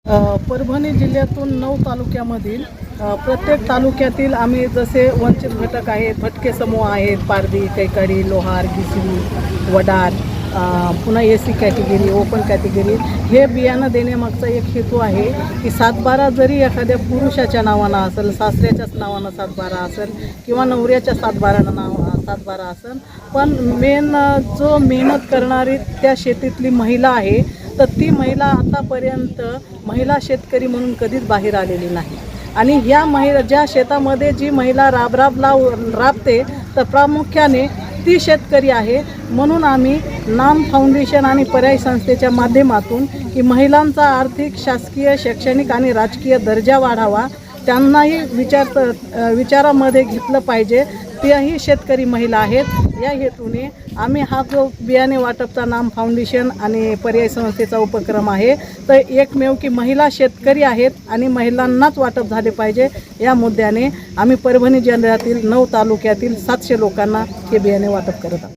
परभणी जिल्ह्यातून 9 तालुक्यामधील प्रत्येक तालुक्यातील आम्ही जसे वंचित घटक आहेत, भटके समूह आहेत, पारधी, कैकाडी, लोहार, गिसरी, वडार, पुन्हा एसी कॅटेगरी, ओपन कॅटेगरी, हे बियाणं देण्यामागचा एक हेतू आहे की 7/12 जरी एखाद्या पुरुषाच्या नावानं असेल, सासऱ्याच्याच नावानं 7/12 असेल किंवा नवऱ्याच्या 7/12 असेल, पण मेन जो मेहनत करणारी त्या शेतीतली महिला आहे, तर ती महिला आतापर्यंत महिला शेतकरी म्हणून कधीच बाहेर आलेली नाही. आणि ह्या ज्या शेतामध्ये जी महिला राबते, तर प्रामुख्याने ती शेतकरी आहे. म्हणून आम्ही नाम फाउंडेशन आणि पर्याय संस्थेच्या माध्यमातून की महिलांचा आर्थिक, शासकीय, शैक्षणिक आणि राजकीय दर्जा वाढावा, त्यांनाही विचारामध्ये घेतलं पाहिजे, त्याही शेतकरी महिला आहेत. या हेतूने आम्ही हा जो बियाणे वाटपचा नाम फाउंडेशन आणि पर्याय संस्थेचा उपक्रम आहे, तर एकमेव की महिला शेतकरी आहेत आणि महिलांनाच वाटप झाले पाहिजे, या मुद्द्याने आम्ही परभणी जिल्ह्यातील 9 तालुक्यातील 700 लोकांना हे बियाणे वाटप करत आहोत.